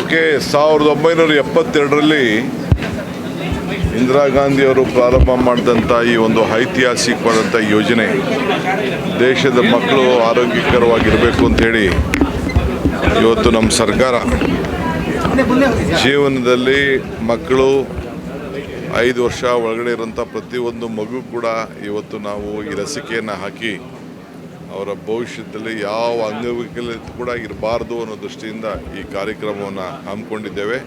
Okay 1972ರಲ್ಲಿ Indira ಗಾಂಧಿಯವರು ಪ್ರಾರಂಭ ಮಾಡಿದಂಥ ಈ ಒಂದು ಐತಿಹಾಸಿಕವಾದಂಥ ಯೋಜನೆ ದೇಶದ ಮಕ್ಕಳು ಆರೋಗ್ಯಕರವಾಗಿರಬೇಕು ಅಂಥೇಳಿ ಇವತ್ತು ನಮ್ಮ ಸರ್ಕಾರ ಜೀವನದಲ್ಲಿ ಮಕ್ಕಳು 5 ವರ್ಷ ಒಳಗಡೆ ಇರೋಂಥ ಪ್ರತಿಯೊಂದು ಮಗು ಕೂಡ ಇವತ್ತು ನಾವು ಈ ಲಸಿಕೆಯನ್ನು ಹಾಕಿ ಅವರ ಭವಿಷ್ಯದಲ್ಲಿ ಯಾವ ಅಂಗವೈಕಲ್ಯತೆ ಕೂಡ ಇರಬಾರ್ದು ಅನ್ನೋ ದೃಷ್ಟಿಯಿಂದ ಈ ಕಾರ್ಯಕ್ರಮವನ್ನು ಹಮ್ಮಿಕೊಂಡಿದ್ದೇವೆ.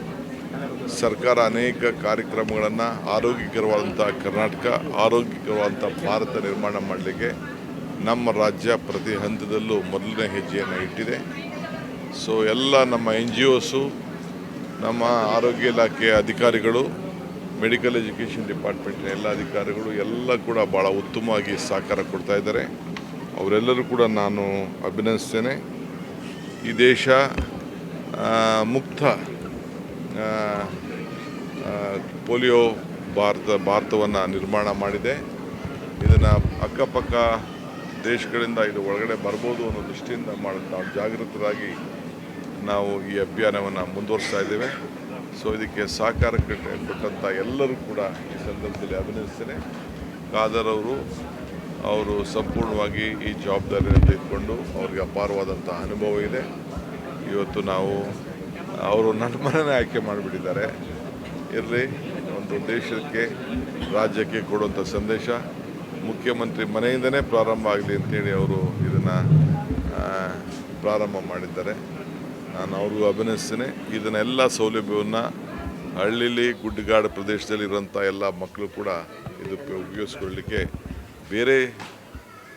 ಸರ್ಕಾರ ಅನೇಕ ಕಾರ್ಯಕ್ರಮಗಳನ್ನು ಆರೋಗ್ಯಕರವಾದಂಥ ಕರ್ನಾಟಕ, ಆರೋಗ್ಯಕರವಾದಂಥ ಭಾರತ ನಿರ್ಮಾಣ ಮಾಡಲಿಕ್ಕೆ ನಮ್ಮ ರಾಜ್ಯ ಪ್ರತಿ ಹಂತದಲ್ಲೂ ಮೊದಲನೇ ಹೆಜ್ಜೆಯನ್ನು ಇಟ್ಟಿದೆ. ಸೊ ಎಲ್ಲ ನಮ್ಮ NGOs, ನಮ್ಮ ಆರೋಗ್ಯ ಇಲಾಖೆಯ ಅಧಿಕಾರಿಗಳು, ಮೆಡಿಕಲ್ ಎಜುಕೇಷನ್ ಡಿಪಾರ್ಟ್ಮೆಂಟ್ನ ಎಲ್ಲ ಅಧಿಕಾರಿಗಳು ಎಲ್ಲ ಕೂಡ ಭಾಳ ಉತ್ತಮವಾಗಿ ಸಹಕಾರ ಕೊಡ್ತಾ ಇದ್ದಾರೆ. ಅವರೆಲ್ಲರೂ ಕೂಡ ನಾನು ಅಭಿನಂದಿಸ್ತೇನೆ. ಈ ದೇಶ ಮುಕ್ತ ಪೋಲಿಯೋ ಭಾರತವನ್ನು ನಿರ್ಮಾಣ ಮಾಡಿದೆ. ಇದನ್ನು ಅಕ್ಕಪಕ್ಕ ದೇಶಗಳಿಂದ ಇದು ಒಳಗಡೆ ಬರ್ಬೋದು ಅನ್ನೋ ದೃಷ್ಟಿಯಿಂದ ನಾವು ಜಾಗೃತರಾಗಿ ನಾವು ಈ ಅಭಿಯಾನವನ್ನು ಮುಂದುವರಿಸ್ತಾ ಇದ್ದೇವೆ. ಸೊ ಇದಕ್ಕೆ ಸಹಕಾರ ಕೊಟ್ಟಂಥ ಎಲ್ಲರೂ ಕೂಡ ಈ ಸಂದರ್ಭದಲ್ಲಿ ಅಭಿನಂದಿಸ್ತೇನೆ. ಖಾದರ್ ಅವರು ಸಂಪೂರ್ಣವಾಗಿ ಈ ಜವಾಬ್ದಾರಿಯನ್ನು ತೆಗೆದುಕೊಂಡು ಅವ್ರಿಗೆ ಅಪಾರವಾದಂಥ ಅನುಭವ ಇದೆ. ಇವತ್ತು ಅವರು ನನ್ನ ಮನೆಯೇ ಆಯ್ಕೆ ಮಾಡಿಬಿಟ್ಟಿದ್ದಾರೆ. ಇರಲಿ, ಒಂದು ದೇಶಕ್ಕೆ ರಾಜ್ಯಕ್ಕೆ ಕೊಡುವಂಥ ಸಂದೇಶ ಮುಖ್ಯಮಂತ್ರಿ ಮನೆಯಿಂದನೇ ಪ್ರಾರಂಭ ಆಗಲಿ ಅಂತೇಳಿ ಅವರು ಇದನ್ನು ಪ್ರಾರಂಭ ಮಾಡಿದ್ದಾರೆ. ನಾನು ಅವ್ರಿಗೂ ಅಭಿನಯಿಸ್ತೇನೆ. ಇದನ್ನೆಲ್ಲ ಸೌಲಭ್ಯವನ್ನು ಹಳ್ಳಿಲಿ ಗುಡ್ಡಗಾಡು ಪ್ರದೇಶದಲ್ಲಿರುವಂಥ ಎಲ್ಲ ಮಕ್ಕಳು ಕೂಡ ಇದಕ್ಕೆ ಉಪಯೋಗಿಸ್ಕೊಳ್ಳಲಿಕ್ಕೆ ಬೇರೆ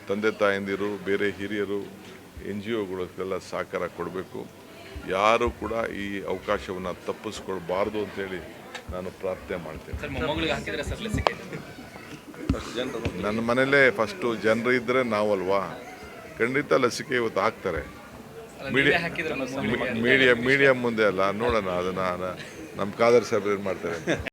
ತಂದೆ ತಾಯಂದಿರು, ಬೇರೆ ಹಿರಿಯರು, NGOಗಳಿಗೆಲ್ಲ ಸಹಕಾರ ಕೊಡಬೇಕು. ಯಾರು ಕೂಡ ಈ ಅವಕಾಶವನ್ನು ತಪ್ಪಿಸ್ಕೊಳ್ಬಾರ್ದು ಅಂತೇಳಿ ನಾನು ಪ್ರಾರ್ಥನೆ ಮಾಡ್ತೇನೆ. ನನ್ನ ಮನೇಲೇ ಫಸ್ಟು ಜನರು ಇದ್ದರೆ ನಾವಲ್ವಾ, ಖಂಡಿತ ಲಸಿಕೆ ಇವತ್ತು ಹಾಕ್ತಾರೆ. ಮೀಡಿಯಾ ಮುಂದೆ ಅಲ್ಲ, ನೋಡೋಣ ಅದನ್ನು ನಮ್ಮ ಖಾದರ್ ಸಾಹೇಬ್ರು ಏನು ಮಾಡ್ತಾರೆ.